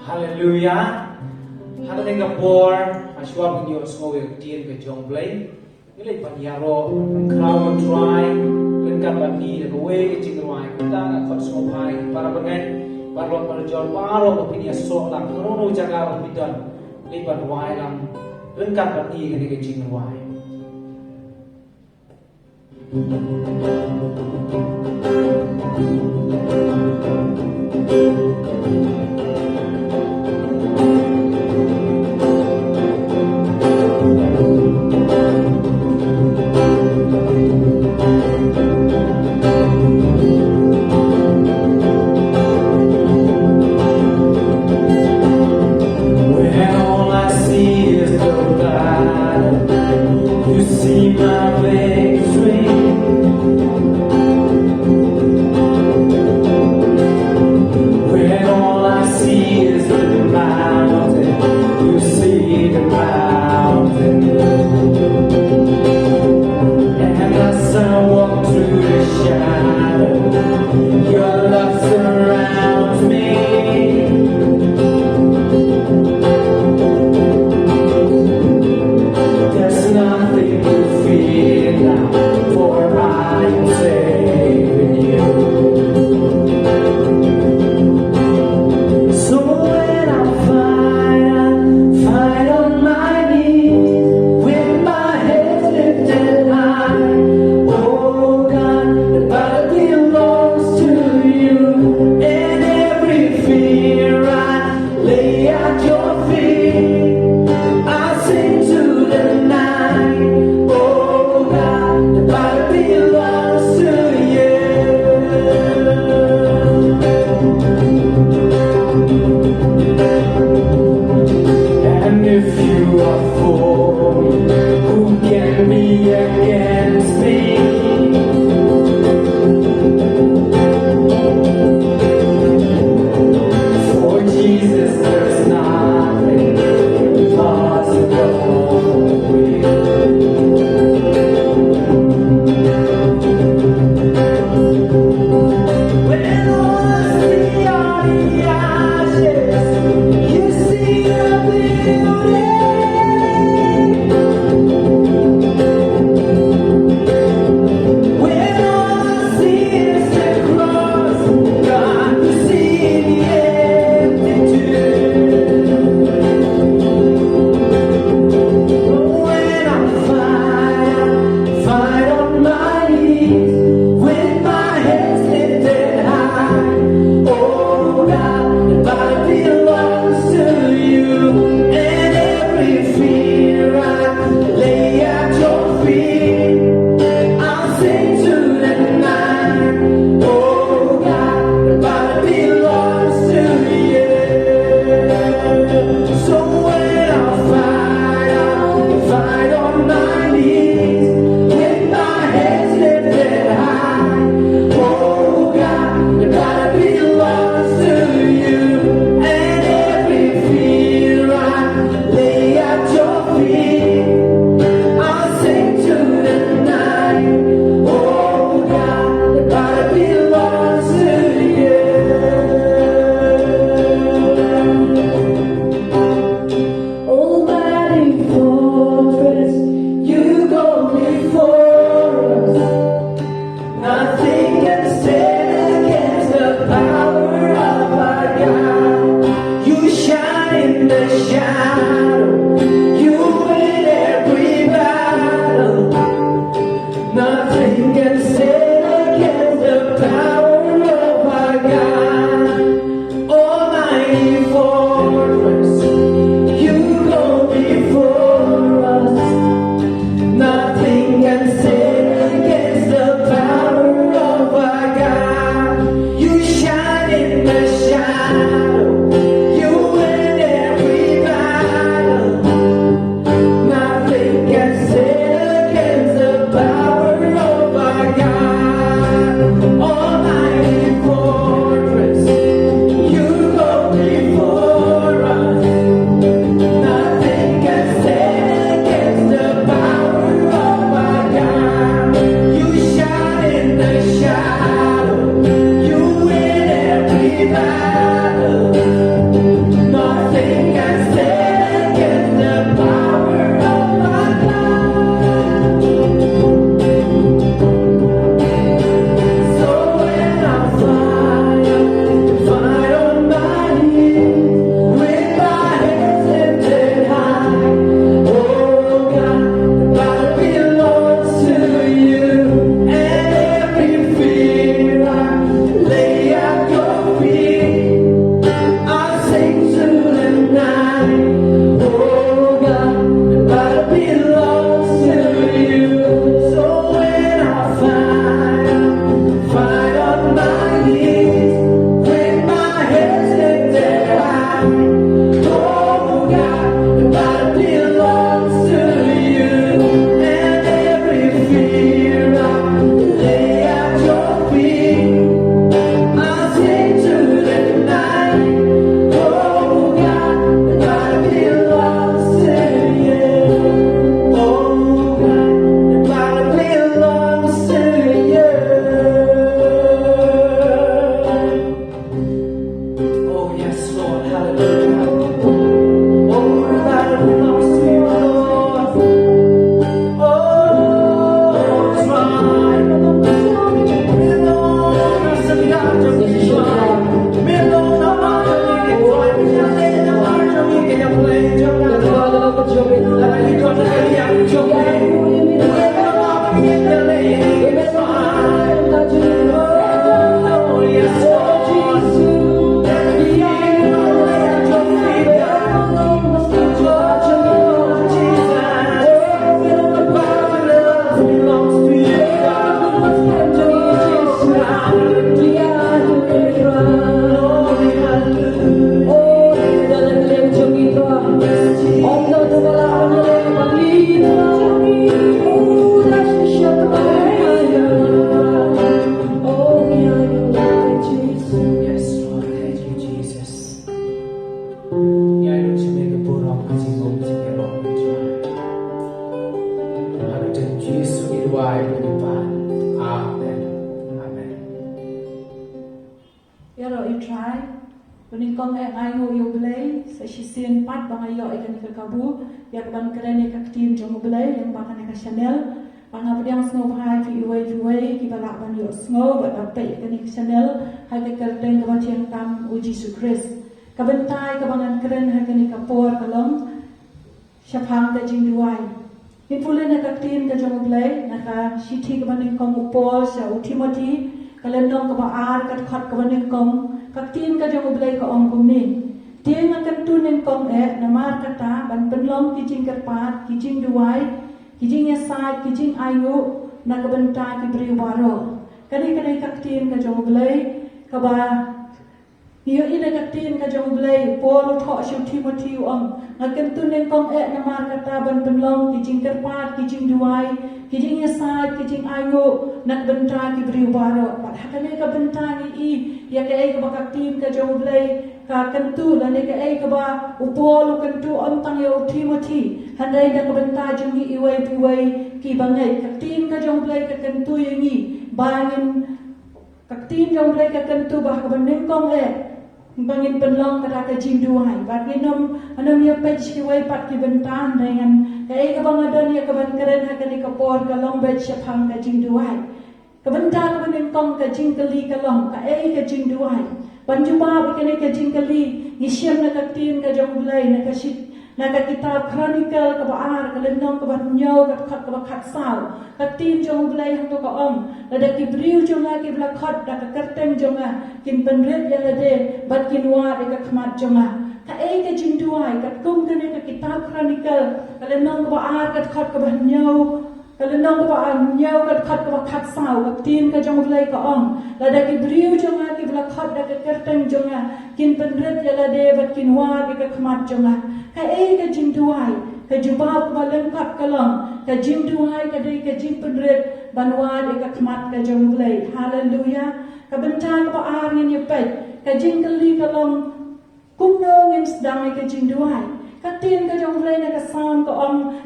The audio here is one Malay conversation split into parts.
Hallelujah. Hallelujah Gabor, Ashwa Binyo Snowy Dean with John Blake. Nilay Panyaro, Crown Try, Linka Bani, the way Jingwai, Kutang, Kotsmopai, Parabagan, Barlo Parajon, Paro, Opinia Sola, Nono Jaga, Piton, Liban Wailam, Linka Bani, the Jingwai. Oh God, the battle belongs to you, and every fear I lay at your feet. I sing to the night. Oh God, the battle belongs to you. Oh God, the battle belongs to you. Oh yes, Lord, hallelujah. Oh, the battle belongs to you, Lord. Oh, that's right. Melon, nasa lihat ang Israel. Melon, naman ang Israel. Pinalay na ang Israel. Kaya play, Israel. Lahat ito na kaya Israel. Melon, pinalay ang Israel. Oh, yes, Lord. Yes, Lord, thank you, Jesus. Ngayon siya may kapurang masigong sigurong Israel. Hanggang Jesus iluway lupan. Amen. Amen. Yaro you try. Kuning kong ai ngo you blay sa sisien pat bang ayo ikan ke kabu ya ban keren ka tim jong blay yang bang ka Chanel bang abdiang snow hai fi iway ki balak ban yo snow ba pe ikan ka Chanel hai ke kerden ka tiang tam u Jesus Christ ka bentai ka bangan keren ha ke ka por ka long syapang ka jing duai ni pula na ka tim ka jong blay na ka sithi ka ban kong Paul sa Timothy kalen dong ka ba ar ka khat ka ban kong các tiên ka jong blay ka ong kum ni tiên akan tunin kong namar kata ban penlom ki jing kerpat ki jing duai ki jing yasat ki jing ayu na ka benta ki bri waro kani kak tiên ka jong blay ka ba hiyo ina kak tiên ka jong blay Paul tho shu Timothy ong akan tunin kong namar kata ban penlom ki jing kerpat ki jing duai ki jing yasat ki jing ayu na ka benta ki bri waro pat hakane ka benta ni ya ke ai ka ba tim ka jong blay ka kantu la ne ke ai ka ba upolo kantu on tang yo Timothy handai da ka benta jong ni iway ki bangai ka tim ka jong blay ka kantu yangi bangin ka tim jong blay ka kantu ba ka banin kong bangin penlong ka ka jing duai ba ginom anam ya page ki way pat ki benta dengan ka ai ka bang adon ya ka ban karen ha ka ni ka por ka long bet syapang ka jing duai Kabenta ka banin kong ka jingkali ka long ka ka jing duai. Panjuba ka ni ka jingkali ni siyam na ka tin ka jong bulay na ka shit na ka kitab chronicle ka baar ka lenong ka ba nyaw ka khat saw ka tin jong bulay hang to ka om la da ki briu jong la ki bla khat da ka kertem jong kin penret ya la de bat kin wa de ka khmat jong ka ka jing duai ka kum ka ni ka kitab chronicle ka lenong ka baar ka khat ka ba nyaw kalau nong ba nyaw kat khat saw ka tin ka jong blai ka ong la da ki briu jong ki bla khat da ka kerteng jong kin penret ya la de bat kin wa ka khmat jong ka ka jing duai ka jubab ba lengkap ka long ka jing duai ka de ka jing penret ban wa de ka khmat ka jong blai haleluya ka bentan ba ar ni pet ka jing kali ka long kum no ngin sedang ka jing duai Katin ka jong blay na kasam ko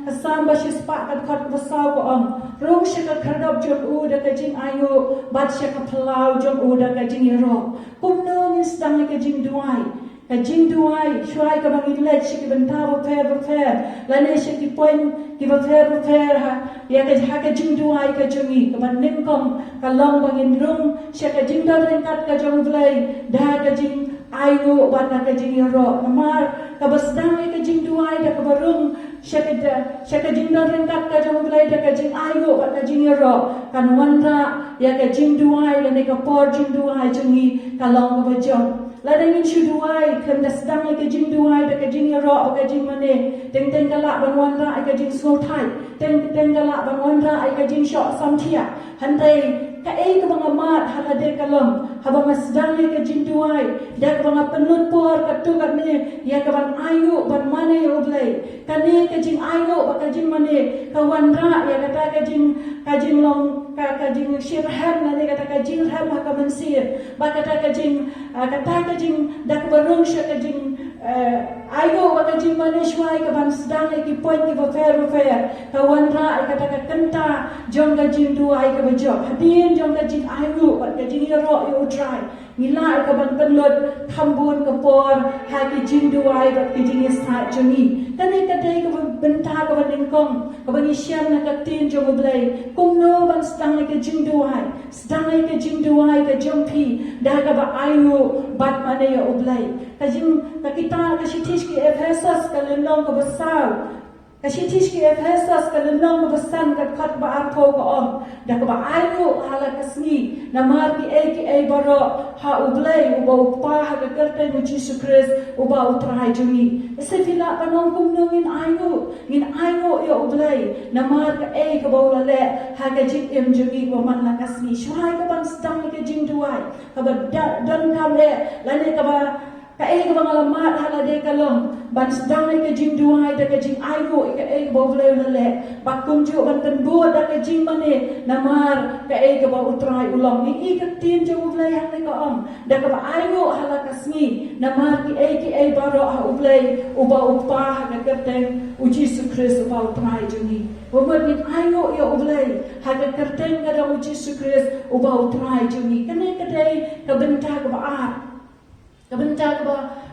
kasam ba siya spa ka khat basaw ko rong siya ka kardab jong uda ka jing ayo bat siya ka palaw jong uda ka jing iro kumno ni stang ka jing duai shuai ka bangin let siya ki benta ba fer lane siya ki point ki ba fer ha ya ka jing duai ka jongi ka ban nim kom ka long bangin rong siya ka jing dar kat ka jong blay da ka jing ayo bat na ka jing iro namar kabasdang ka jing duai da ka barung siya ka jing dar kat ka jong blay da ka jing ayo bat ka jing iro kan wanra ya ka jing duai la ne ka por jing duai jongi ka long ka ba jong la dengin shu duai kan dasdang ka jing duai da ka jing iro ka jing mane teng ka la ban wanra ka jing so thai teng ka la ban wanra ka jing shot sam thia handai ka ka mga mat halade kalom habang sedang ka jinduai dak mga penut por katukat ni ya ka ban ayu ban mane ya ublay kani ka jing ayu ba ka jing mane ka wanra ya kata ka jing long ka jing shirham na ni kata ka jing ham ka mansir ba kata ka jing dak barung sya ka jing ayu ba ka jing mane shwai ka ban sedang ki point ki ba fair ka wanra kata ka kenta jong ka jing duai ka ba job hadin jong ka jing ayu ba ka jing ro you try mila ka ban penlut thambun ka por ha ki jing duai ba ki jing sa joni kani ka dai ka benta ka ban dingkong ka ban isyam na ka tin jong blai kung no ban stang ka jing duai stang ka jing duai ka jong pi da ka ba ayu bat mane ya ublai ka jing ka kita ka shitish ki Ephesus ka lenong ka basau Kasitish ki Ephesus ka lenong mabasan ka kat ba arpo ka om da ka ba ayu hala kasni na mar ki ay baro ha ublay uba upa ha ka karte mo Jesus Christ uba utray jumi se fila panong kumno ngin ayu ya ublay na mar ka ay ka ba ulale ha ka jik em jumi ko man la kasni shwai ka ban stang ka jing duai ka ba don kam le lane ka ba ka ba ngalamat halade kalong ban sedang ka jing duai da ka jing ayu ka ba ulay ulale bakum ju ban tenbu da ka jing mane namar ka ba utray ulong ni ka tin ju ulay ha ka om da ka ba ayu hala kasni namar ki baro ha ulay uba upa ha ka kerteng uji sukris uba utray juni Umar ni ayu ya ulay ha ka kerteng ka da uji sukris uba utray juni kane kadai ka benta ka ba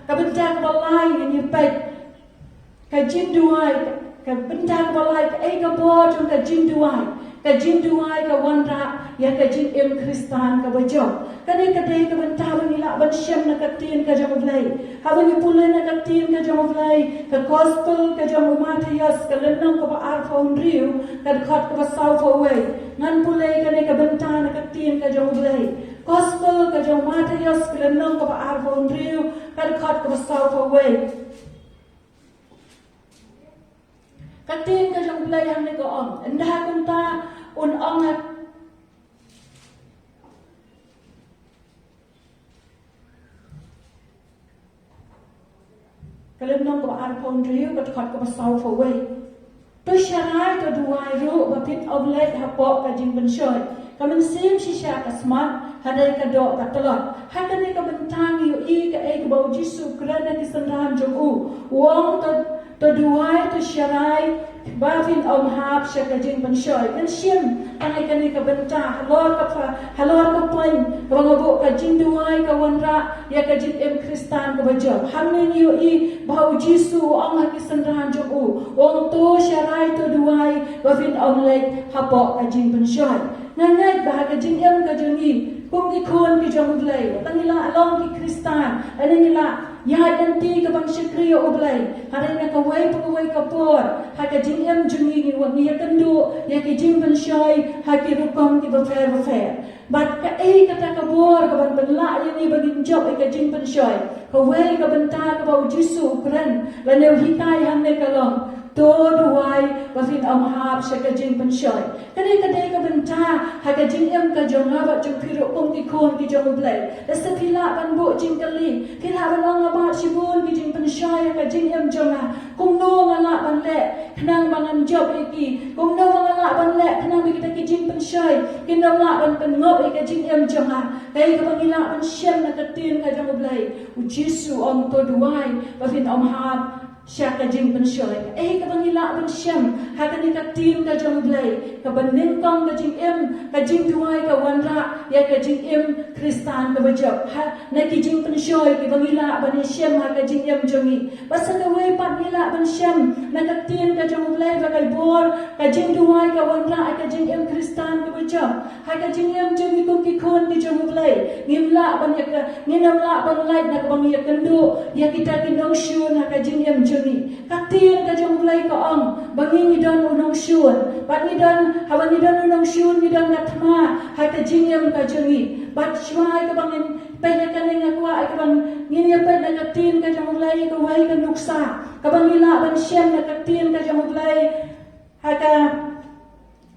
Kabenta ka ba lai ni pet ka jinduai ka benta ka ba lai ka bo jong ka jinduai ka wanra ya ka jin em kristan ka ba jo kane ka dei ka benta ba nila ban shem na ka tin ka jong blai ha ba ni pule na ka tin ka jong blai ka gospel ka jong Matthias ka lenong ka ba ar phone riu ka khat ka ba sau fo way ngan pule kane ka benta na ka tin ka jong blai Gospel ka jong Matthias ka lenong ka ba ar phone riu ka khat ka ba sau fo way Katin ka jong blai hang ni ko om endah kunta un ong ha Kalenong ko ar phone riu ka khat ka ba sau fo way to sharai to duai ru ba pit of let ha po ka jing ben shoy kamen sim shisha ka smart hadai ka do ka talot hakane ka bentang yu ka ba jisu krana ki sanram jong u wong to duai to sharai ba fin om hap sha ka jing ben shoy kan shim tangai ka ni ka benta halor ka point ba ka jing duai ka wanra ya ka jing em kristan ka ba job hamen yu ba jisu ong ha ki sanram jong u wong to sharai to duai ba fin om let hapo ka jing ben shoy nangai ba ka jing em ka jing kung ikon ki jong ublay tangila along ki kristan ani nila ya yanti ka bang shikriyo ublay haray na kaway ka por ha ka jing em jungi ni wag niya kandu ya ki jing ban shoy ha ki rukom ki ba fair bat ka ta ka bor ka ban benla ni bagin job ka jing ban shoy kaway ka banta ka ba jisu ukran la new hikay han ne kalong to duai ba fin am hap sha ka jing ban shoy kani ka dei ka banta ha ka jing em ka jong ha ba jong phiro kong ki khon ki jong blai la sa phila ban bo jing kali phila ban long ba shibun ki jing ban shoy ka jing em jong ha kung no ngala ban le khnang bangan job iki kung no ngala ban le khnang bi kita ki jing ban shoy kin no la ban ngop ka jing em jong ha kai ka bangila ban shem na ka tin ka jong blai u jisu om to duai ba fin am hap Siya ka jing ban shoy ka bangila ban shem ha ka ni ka tin ka jong blai ka banin kong ka jing em ka jing duai ka wanra ya ka jing em kristan ka bajab ha na ki jing ban shoy ki bangila ban shem ha ka jing em jongi basa ka way pat nila ban shem na ka tin ka jong blai ba ka bor ka jing duai ka wanra ka jing em kristan ka bajab ha ka jing em jongi ko ki khon ki jong blai ngimla ban ya ka nginamla ban lai na ka bang ya kandu ya kita kinong shun ha ka jing em katin ka jong ulay ka om bangi ni don unong shun bat ni don hawan ni don unong shun ni don natma ha ka jingyam ka jongi bat shwai ka bangin penya ka nga kwa ka bang nginya pa na katin ka jong ulay ka wai ka nuksa ka bangila ban shem na katin ka jong ulay ha ka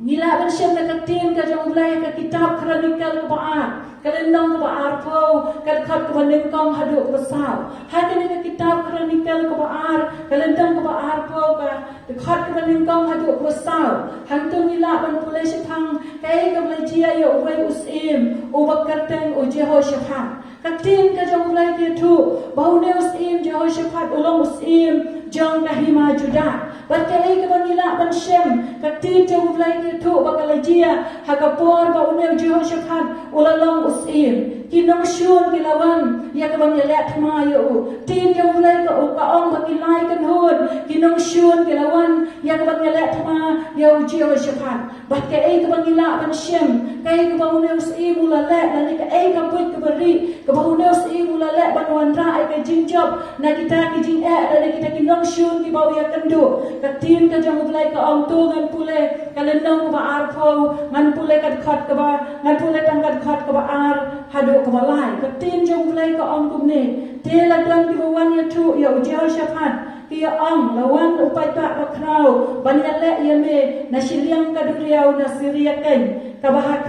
Ngila ban syam na katin ka jong ulay ka kitab kronikal ka baar. Kalendong ka baar po, kadkot ka banin kong hadu ka basaw. Hai ka ka kitab kronikal ka baar, kalendong ka baar po, kadkot ka banin kong hadu ka basaw. Hangtung ngila ban pulay syapang, kay ka balay jia ya uway usim, uwag karteng o Jehoshaphat. Katin ka jong ulay kitu, bau ne usim Jehoshaphat ulong usim, jong kahima Judah. Bakai ka bangila ban Shem, katin jong ulay kitu bakalajia, hagapor ba unew Jehoshaphat ulalong usim. Kinong syun kilawan, ya ka bangilat mayo. Tin jong ulay ka ukaong bakilay kan hon, kinong syun kilawan, ya ka bangilat ma ya Jehoshaphat. Bakai ka bangila ban Shem, kay ka ba unew usim ulalek, lani ka ay ka buit ka beri, ka ba unew usim ulalek ban wanra ay ka jinjob, na kita ki jing lani kita kinong syun ki ba ya kandu. Katin ka jong ulay ka ong tu ngan pule kalendong ka ba arpo ngan pule kadkot ka ba ngan pule tang kadkot ka ba ar hadu ka ba lai katin jong ulay ka ong kumne tela dan ki wan ya tu ya Jehoshaphat kia ong lawan upai ta ka krau banyale ya me na siliang ka duriau na siriaken ka ba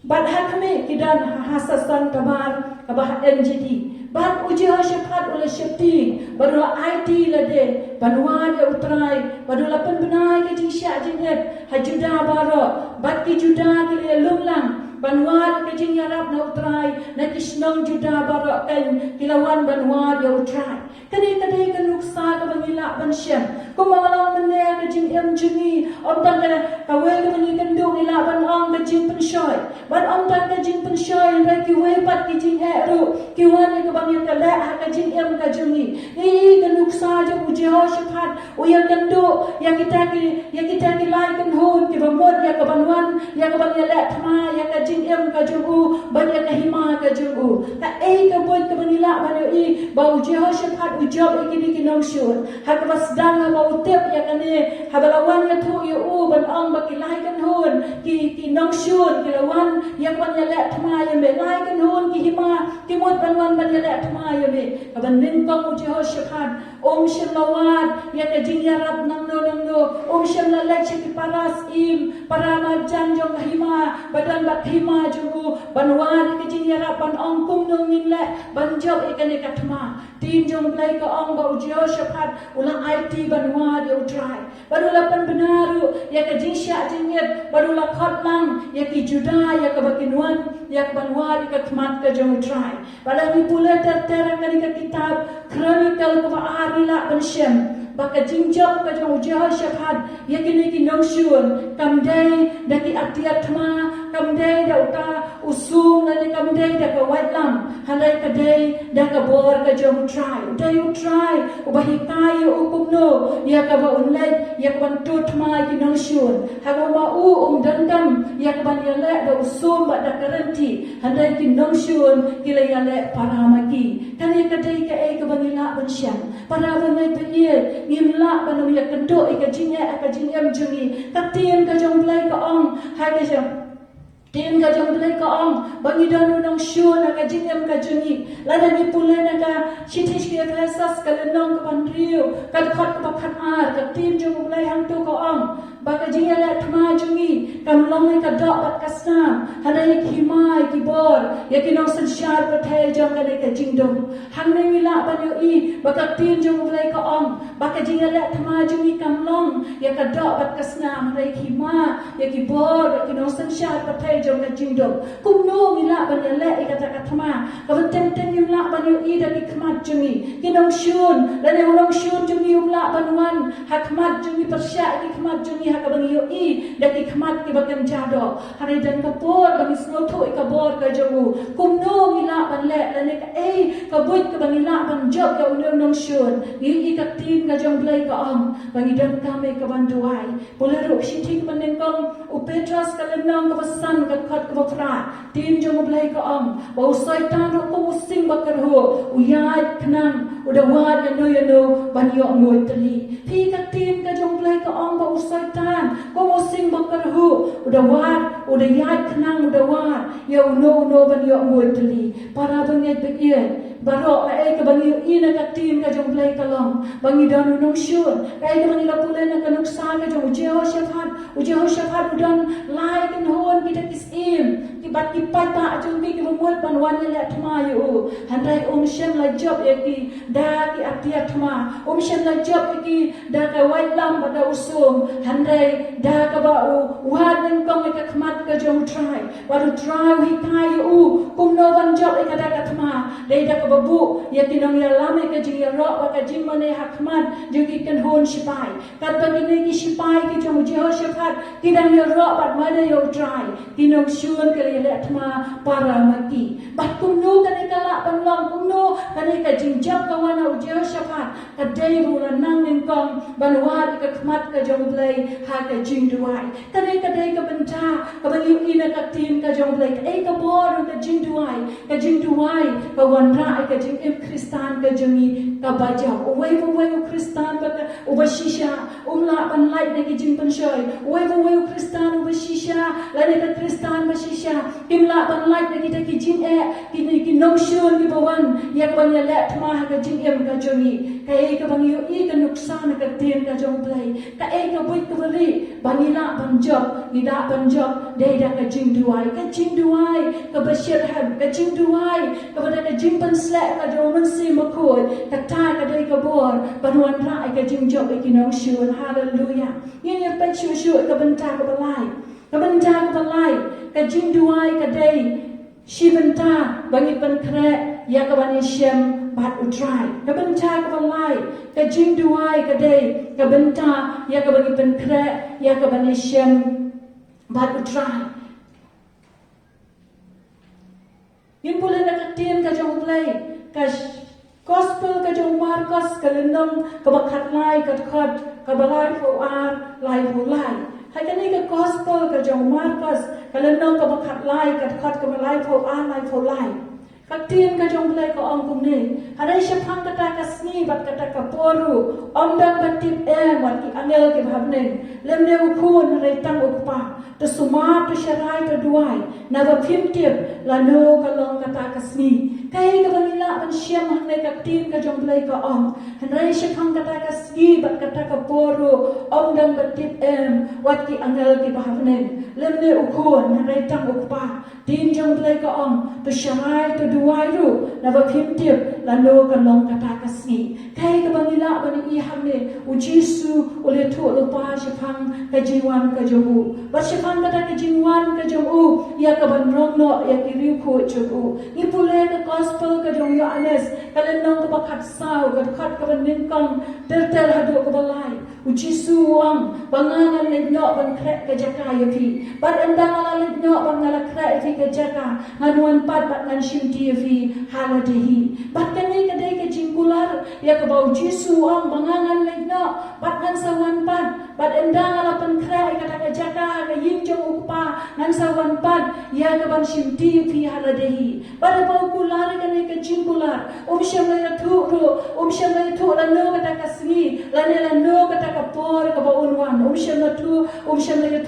bat hakme kidan hasasan kabar ka ba NGT Bat uji Jehoshaphat oleh syepti, barulah IT lade, banuan ya utrai, barulah penbenai ke jingsya jinget, hajuda baro, bat ki juda ki lunglang, banuan ke jing yarap na utrai, na kisnong juda baro kan kilawan banuan ya utrai. Kadai-kadai kan nuksa ka bangila ban Shem, kumalang meneh ke jing jungi, om tan ka we ka bangi kendung ila ban ong ke jing penshoy, ban om tan ke jing penshoy ra ki we pat ki jing ru, ki wan ka bangi ka la ka jing ka jungi. Ni kan nuksa je Jehoshaphat o ya kendo ya kita ki lai kan hon ki bamod ya ka banwan ya ka bangi la thma ya ka jing ka jungu, ban ya ka hima ka jungu. Ka ka boy ka bangila ban i bau Jehoshaphat ujob ikini kinong syur hakwas dang ba utep ya kane habalawan ya thu yu ban ong ba kilai kan hon ki kinong syur kilawan ya ban ya le thma ya me lai kan hon ki hima ki mot ban ban ya le thma ya me ban nin kong Jehoshaphat Shem lawat ya ka jing yarap nang no Shem la le ki paras im parama janjong hima badan bat hima jungu banwan ki jing yarap ban ong kum no min le ban job ikane ka thma tin jong play ka ong ba Jehoshaphat ulang IT banwa dia utrai barulah penbenaru ya ka jingsya jingit barulah khotlang ya ki juda ya ka bakinwan ya banwa ka khmat ka jong utrai pada ni pula terang dari ka kitab kronikal ka arila ban Shem baka jingjob ka jong Jehoshaphat ya kini kinong syun kamdai daki atiat ma kamdai da uta usung na kamdai da ka waitlam halai ka dai da ka bor ka jong try ubahikai ukumno ya ka ba unlai ya ka tut ma kinong syun haga ma dandam ya ka ban yale da usum ba da karanti halai kinong syun kila yale paramaki kani ka dai ka ai ka banila ban Shem para ban nai pe ngimla ban ya kendo ka jingem jungi katien ka jong play ka ong ha ka jong tin ka jong play ka ong bangi danu nong syun ka jingem ka jungi lada ni pula na ka chitish ka klasas ka lenong ka panriu ka khot ka khat ar ka tin jong play hang to ka ong baka jingala thma jungi kam long ka dok bat kasam hanai khimai ki bor ya kinong sanshar ka thai jong ka ka jingdom hang nei wila ban yo I baka tin jong play ka ong baka jingala thma jungi kam long ya ka dok bat kasam hanai khima ya ki bor ya kinong sanshar ka thai jong ka jingdom kum no wila ban ya le ka ta ka thma ka ban tem tem wila ban yo I da ki khmat jungi kinong syun la ne ulong syun jungi wila ban wan hakmat jungi persya ki khmat jungi hakabang yo I daki khmat ki bakam jado hari dan kapor bagi sloto ka bor ka jogu kumno mila ban le lane ka ka buit ka bangila ban job ka unong nong syun I ka tin ka jong blai ka ong bangi dan kame ka ban duai bolero shithi ka ban kong u Petras ka lenong ka basan ka khat ka bafra tin jong blai ka ong ba usaitan ko musing bakar ho u yai khnam u dawad ya no ban yo ngoi tali phi ka tin ka jong blai ka ong ba usaitan ko sing bakar hu udah wat udah yat kenang udah wat ya uno ban yo ngoi teli para bangai begian barok la ka bangi ina ka tim ka jong play ka long bangi don nong shun ka bangi la pula na ka nuksa ka jong Jehoshaphat udan lai kan hon kita kisim ki bat ki pata jong ki muat ban wan le atma yu handai shem la job ki da ki atia atma shem la job ki da ka white lam pada usum handai da ka ba wan nang kong ka khmat ka jong try baru try hi kai kum no ban job ka da ka atma dei da ka babu ya ki nong ya lam ka jing ya ro ka jing mane hakmat jong ki kan hon sipai kat bagi ni ki sipai ki jong Jehoshaphat ki dang ya ro bat mana yo try ki nong shun ka le atma para mati bat kum no ka ni ka la ban long kum no ka ni ka jing job ka wana Jehoshaphat ka dei ru la nang ning kong ban wa ka khmat ka jong play ha ka jing duai ka ni ka dei ka benta ka ban yu ina ka tim ka jong play ka ka bor ka jing duai ka wan ra ka jing im kristan ka jongi ka baja wei kristan ba ka uba shisha la ban light na ki jing pan shoy wei kristan uba shisha la ne ka kristan ba shisha kim la ban light na ki ta ki jing ki nong shun ki bawan ya ka ban ya let ma ka jing em ka jongi ka ka ban yu ka nuksan ka tin ka jong play ka ka buit ka bari ban ila ban job ni da ban job dei da ka jing duai ka bashir ham ka jing duai ka bada ka jing pan slap ka jong man si ma khoi ka ta ka dei ka bor ban wan ra ka jing job ki nong shun hallelujah yin ya pa shu ka ban ta ka balai ka jing duai ka dei shibanta bangi pan kre ya ka ban shem bat utrai ka banta ka balai ka jing duai ka dei ka banta ya ka bangi pan kre ya ka ban shem bat utrai yin pula na ka tien ka jong play ka gospel ka jong Marcos ka lendong ka bakhat lai ka khot ka balai fo ar lai fo lai hai ka ni ka gospel ka jong Marcos ka lendong ka bakhat lai ka khot ka balai fo ar lai fo lai ka tien ka jong play ka ong kum ni hadai shapang ka ta ka sni bat ka ta ka poru om dang batip wat ki angel ki bhavnen lemne ukhun rai tang ukpa to suma to sharai to duai na ba phim tip la no ka long ka ta ka sni kai ka banila ban siam hang ne ka tien ka jong play ka ong hadai shapang ka ta ka sni bat ka ta ka poru om dang batip wat ki angel ki bhavnen lemne ukhun rai tang ukpa tin jong play ka ong to sharai to duai ru na ba phim tip la no ka long ka ta ka sni kai ka banila ban i ham ne u Jesu ole thu lo pa shapang ka jiwan ka jomu ba shapang ka ta ka jiwan ka jomu ya ka ban rong no ya ki riu kho jomu ni pule ka gospel ka jong yo anes ka len nong ka ba khat sao ka khat ka ban nin kong tel hadu ka balai u Jesu wang bangangan le no ban kre ka jaka yo fi ban andang ala le no ban ngala kre fi ka jaka nganuan pat bat ngan shim ti fi haladehi bat ka ni ka dei ka jingkular ya ka bau Jesu wang bangangan le no bat ngan sawan pat bat andang ala pan kre ka ta ka jaka ka yin jong ukpa ngan sawan pat ya ka ban shim ti fi haladehi bat bau kular ka ni ka jingkular shem la thu ro shem la thu la no ka ta ka sni la ne la no ka ta ka por ka ba unwan shem la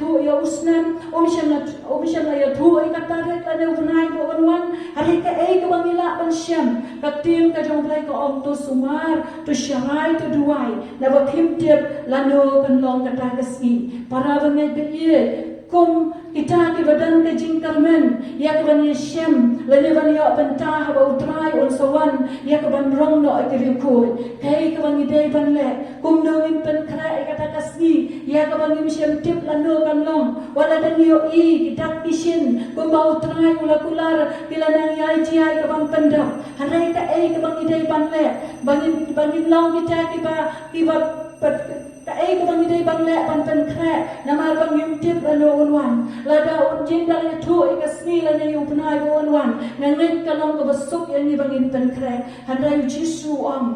thu ya usnam shem la ya thu ai ka ta re la ne unai ba unwan hari ka ai ka bangila ban shem ka tim ka jong play ka om to sumar to sharai to duai na ba phim tip la no kan long ka ta ka sni para ba ngai be ye kum kita ki badan ka jing karmen ya ka ban shem la ne ban ya ban ta ha ba utrai on sawan ya ka ban rong no ai ki ko kai ka ban dei ban le kum no in pen khra ai ka ta ka sni ya ka ban shem tip la no kan long wala dan yo i kita kishin kum ba utrai ula kular kila nang yai ji ai ka ban panda harai ka ai ka ban dei ban le ban long kita ki ba ka ai ka bang dei bang le ban pen khre na mar bang yum tip la no unwan la da un jin da le thu ka sni la ne yu pnai bo unwan nang nen ka long ka basuk yan ni bang in pen khre han da yu Jesu om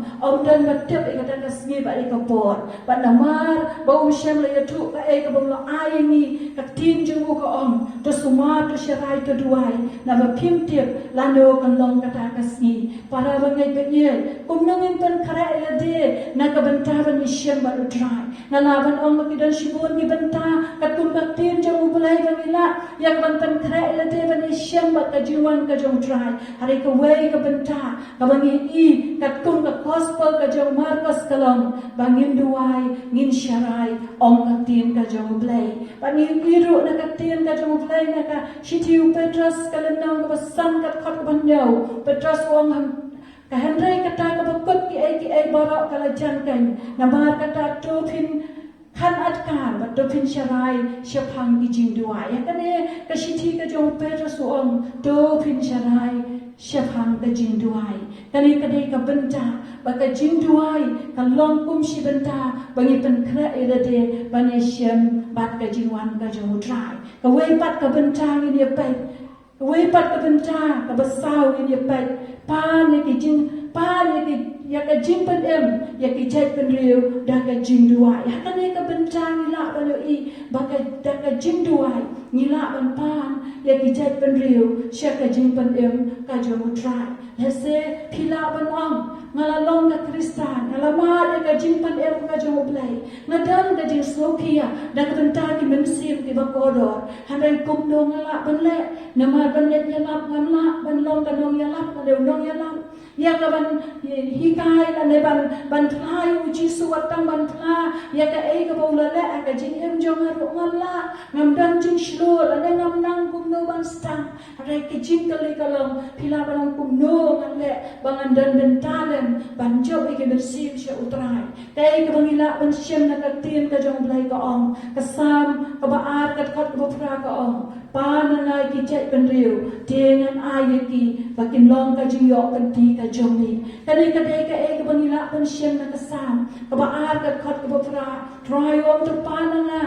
dan ba tip ka ta ka sni ba ka por ba na mar ba shem la thu ka ai ka bang la ai ni ka tin jung ka om to suma to sharai to duai na ba phim tip la no ka long ka ta ka sni para ba ngai be ye kum nang in pen khre la de na ka ban ta ban shem ba utrai ngalaban ong makidan shibun ni benta katum baktin jong ubulay bangila yak bantan kre ilate bani shem bat kajiwan ka jong try hari ka way ka benta kabangi i katum ka gospel ka jong Marcos kalong bangin duway ngin syarai ong katin ka jong ubulay bangin iru na katin ka jong ubulay na ka shitiu Petrus kalenong ka basan kat khot banyaw Petrus ong kahendrai kata kabakut ki ai barok kalajan kan namar kata topin kan atkar bat topin syarai syapang ki jing dua ya kane kasiti ka jong Petrus ong topin syarai syapang ka jing dua kane kade ka benta baka jing dua ka longkum si benta bangi pen kra irade bani syam bat ka jingwan ka jong utrai ka wei pat ka benta ni dia pai wei pat ka benta ka basau ni dia pai pa ni ki jing pa ni ki ya ka jing pen em ya ki jai pen riu da ka jing dua ya ka ni ka benta ni la ba lo i ba ka da ka jing dua ni la ban pan ya ki jai pen riu sha ka jing pen em ka jong utrai la se phila ban ong ngalalong ka Kristan ngalamad ka jing pen em ka jong ublay ngadan ka jing Slovakia da ka benta ki mensim ki ba kodor handai kum do ngala ban le namar ban le yalap ngamla ban long ka dong yalap ka dong dong yalap ya ka ban hikai la ne ban thlai uji suwatang ban thla ya ka ei ka bola le ka jing em jong ru ngala ngam dan jing shlo la ne ngam nang kum no ban stang handai ki jing kali kalong phila ban kum no ngan le bangan dan bentalen ban job ke bersih sya utrai kai ka bangila ban syam na ka tin ka jong blai ka ong ka sam ka baar ka khot ka fra ka ong pa na ngai ki chai kan riu dengan ai ki bakin long ka jing yo kan ti ka jong ni kani ka dei ka e ka bangila ban syam na ka sam ka baar ka khot ka fra try om tu pa na na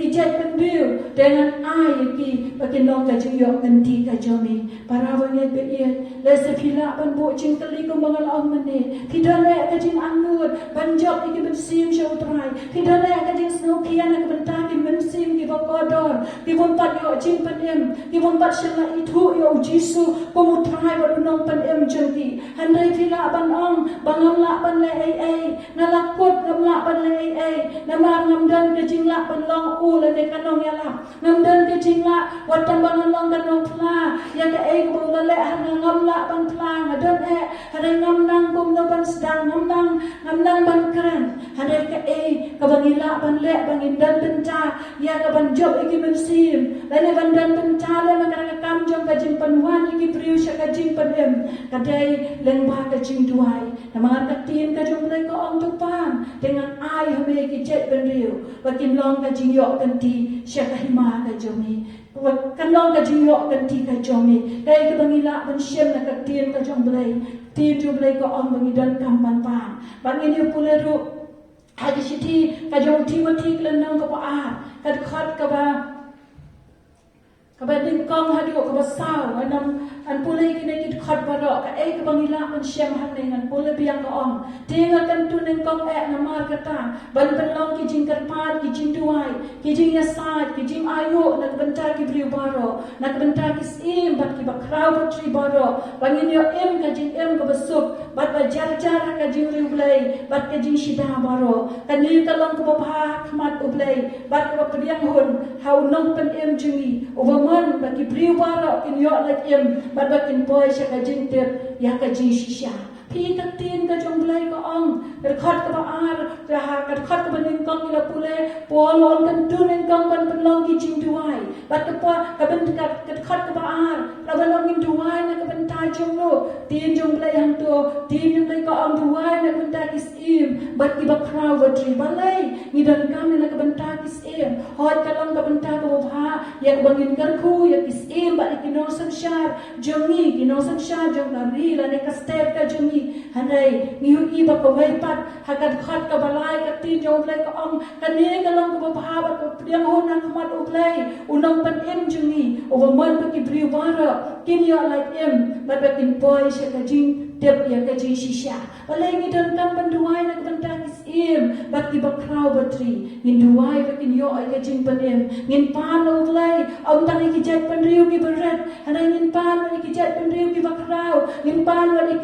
ki chai kan riu dengan ai ki bakin long ka jing yo kan ti ka jong ni para bangai be ye le se phila ban bo jing kali ko mangal ong mane Pidale ka jing angur banjok iki bensim sya utrai pidale ka jing Slovakia na kabenta ki bensim ki bakodor ki bompat yo jing panem ki bompat syala itu yo Jisu pemutrai badunong panem jengki handai pila ban ong bangam la ban le ai nalakut ngam la ban le ai namar ngamdan ka jing la ban long u le ne kanong ya la ngamdan ka jing la watam bangan long kanong pla ya ka ai ko la le ngam la ban pla ngadon hadai ngam nang kum no ban sedang ngam nang ban keren hadai ka ka bangila ban le bangin dan benta ya ka ban job iki bensim lane ban dan benta le makara kam jong ka jing panwan iki priu sya ka jing panem kadai leng ba ka jing duai namar ka tin ka jong le ko ong tupan dengan ai hame ki jet ben riu bakin long ka jing yo kan ti sya ka hima ka jong ni kan long ka jing yo kan ti ka jong ni dai ka bangila ban syem na ka tin ka jong blai tin jong blai ko ong bangi dan kam ban pan bangin yo pule ru hadi siti ka jong Timothy klen nang ka pa kad khat ka ba kabading kong hadu ka basaw anam an pulay kinakit khat baro ka ka bangila an syam haning an pulay biang ka ong tinga kan tunen kong na mar kata ban long ki jing karpat ki jing duai ki jing yasat ki jing ayu nak bentar ki briu baro nak bentar ki sim bat ki bakraw tri baro bangin yo ka jing ka basuk bat ba jar ka jing riu blai bat ka jing shida baro kan ni kalong ka bapha khmat ublai bat ka padiang hun hau nong pen jingi man bagi briu bara kin yo lek bat bakin boy sya ka jing tep ya ka jing shisha pi ka tin ka jong blai ka ong ka khat ka ba ar ka ha ka khat ka banin kong ila pule pol ong kan tunen kong ban long ki jing duai bat ka pa ka ban ka khat ka ba ar ka ban ong in duai na ka ban ta jong lo tin jong blai hang to tin jong blai ka ong duai na ban ta kis bat ki ba kraw ba tri balai ni dan kam na ka ban ta kis hot ka long ka ban ta ka ba ya bangin kar khu ya kis bat ki no san shar jongi ki no san shar jong ka ri la ne ka step ka jongi hanai ni hu i ba ko vai pat hakat khat ka balai ka tin jong blai ka ong ka ne ka long ka ba ba ka priang ho na khamat u blai unong pan jongi over man pa ki briu bara kin yo like bat ba kin boy sha ka jing tep ya ka jing shisha balai ni dan kam ban duai na ban ta kis bat ki ba kraw ba tri ngin duai ba kin yo ai ka jing pan ngin pan u blai om tang ki jet pan riu ki barat hanai ngin pan ba ki jet pan riu ki ba kraw ngin pan ba ki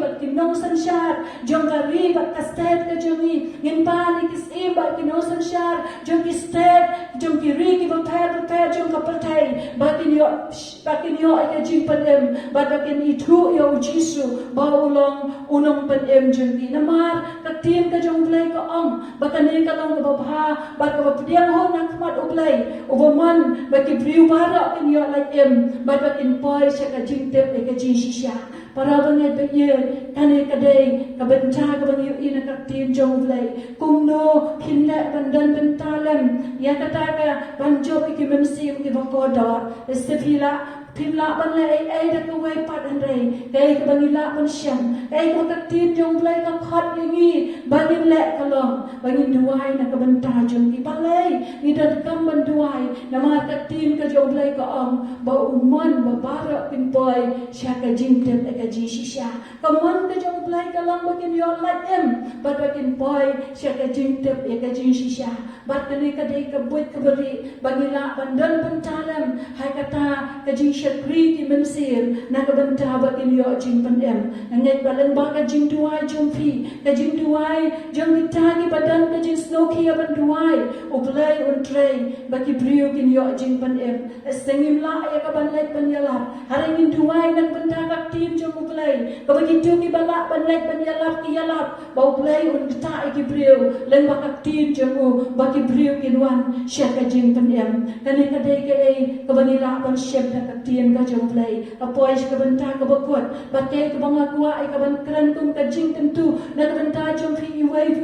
bat ki nong san shar jong ka ri bat ka stet ka jongi ngin pan ki ki ba ki no san shar jom ki state jom ki ri ki prepare jom ka pertai ba ki yo ai ka jing pan em ba ki ni thu yo jisu ba ulong unong pan em jom ki namar ka tim ka jom play ka ong ba ka ni ka long ka ba ba ka ba piang ho nak mat uplay ubaman ba ki briu bara ki yo like em ba ki poi sha ka jing tep ka jing shisha para bangai pe ye kane kadai ka benca ka bangi ina ka tim jong play kum no pinla bandan bentalam ya kata ka banjo ki mensim ki bakoda estefila Pimla ban ai da ka wai pat an rei kai ka bangila ban syam kai ka tin jong play ka khat yangi bangin le ka long bangin duai na ka ban ta jong ki balai ni da kam ban duai na ma ka tin ka jong play ka om ba umman ba bara pin poi sha ka jing tem ka ji shisha ka man ka jong play ka long bakin yo like em ba bakin poi sha ka jing tem ka ji shisha ba ka ni ka dei ka buat ka bari bangila bandan ban talam hai kata ka ji Syakri ki mensir na ka banta ba ki yo jing pan em ngai balan ba ka jing duai jom fi ka jing duai jom kita ki badan ka jing snow ki ban duai o play on tray ba ki brio ki yo jing pan em sengim la ya ka ban lai pan yala hari ngin duai nan banta ka tim jom o play ka ba ki tu ki bala ban lai pan yala ki yala ba o play on kita ki brio len ba ka tim jom o ba ki brio ki wan sha ka jing pan em kan ka dei ka ei ka ban ila ban shep ka tien ka jong play apoy ka banta ka bakot batte ka banga kuwa ai ka ban kran kum ka jing tentu na ka banta jong fi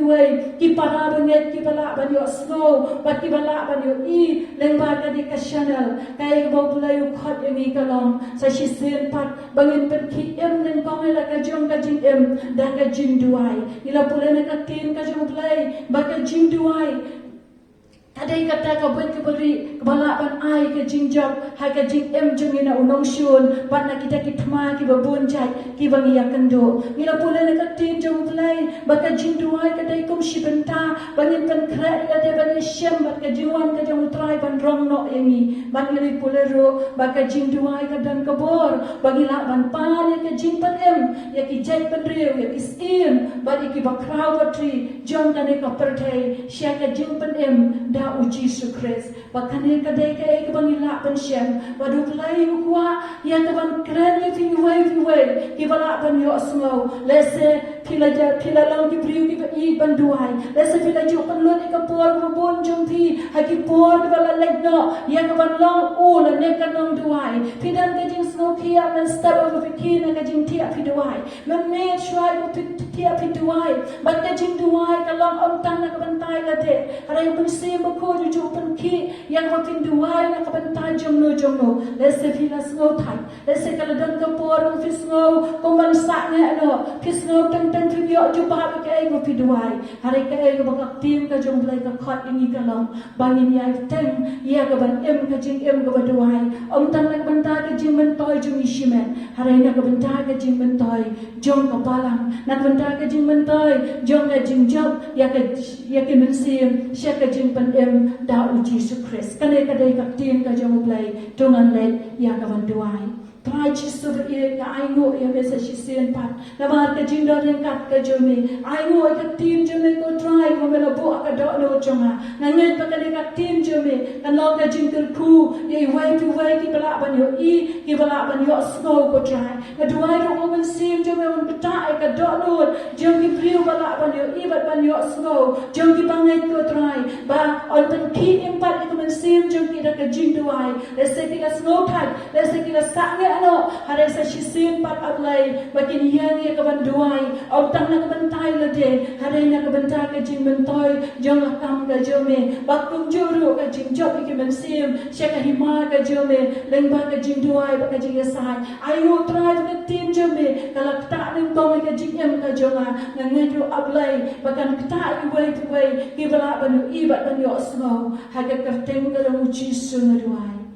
way ki para banget ki bala ban yo snow ba ki bala ban yo i leng ba ka di ka channel kai ka bo play u khot yangi ka long sa shi sen pat bangin pen ki em nen kong la ka jong ka jing em da ka jing duai ila pula na ka tien ka jong play ba ka jing duai Adai kata ka buat ke beri kebala ban ai ke jingjap hai ke jing em jeng ina unong syun ban na kita kitma ki babun jai ki bangi ya kendo ila pula na katin jong play baka jing duai ka dai kum shibenta bangin ban kra ila de ban shem bat ka jiwan ka jong trai ban rong no yangi ban ila pula ro baka jing duai ka dan ka bor bagi la ban pa ya ke jing pan em ya ki jai pan riu ya ki sim ban ki bakraw tri jong ka ne ka perthai sha ka jing pan em da uji sukres bakane ka dei ka ek bangila ban shem wadu play ukwa ya ka ban kran ya fi way ki bala ban yo asmo lese pila long ki priu ki i ban duai lese pila ju kan lo ka por ko bon jom thi ha ki por ki bala lek no ya ka ban long u la ne ka nong duai pidan ka jing snow ki ya man step over fi ki na ka jing thi fi duai man me try ko thi fi duai ban ka jing duai ka long om tan na ka ban tai la de ara yo ban se ko ju pen ki yang wa fin duai na ka ban tai jom no lese pila snow thai lese ka dan ka por ko fi snow ko man sa ne no fi snow tan fi yo ju ba ka ai ko fi duai hari ka ai ko ka tim ka jom play ka khat ini ka long bangin ya ten ya ka ban em ka jing em ka ba duai om tan na ka ban ta ka jing man toy jom ishimen hari na ka ban ta ka jing man toy jom ka balang na ka ban ta ka jing man toy jom ka jing job ya ka men sim sha ka jing pan em da uji sukres kane ka dai ka tim ka jom play tungan le ya ka ban duai Try jisu ber ka ai ngo ya mesa shi sen pat na bar ka jing do ren kat ka jome ai ngo ka tim jome ko try ko mela bo ka do no chonga na ngai pa ka ka tim jome kan lo ka jing ker ku ye way ki bala ban yo i ki bala ban yo snow ko try ka duai ro ko ban sim jome on ta ai ka do no jom ki priu bala ban yo i ban yo snow jom ki bangai ko try ba on ban ki impat ko ban sim jom ki da ka jing duai let's say ki la snow pat let's say ki la sa ano hari sa shisin pat ablay bakin yang ya kaban duai au tang na kaban tai la de hari na kaban ta ka jing men toy jong la kam ka jome bakum juru ka jing jok ki men sim sha ka hima ka jome leng ba ka jing duai ba ka jing sai ayo try ka tin jome kala ta ning tong ka jing em ka jonga ngai ru ablay bakan ta i way ki bala ban i ba ban yo smo ha ka teng ka mu chi su na duai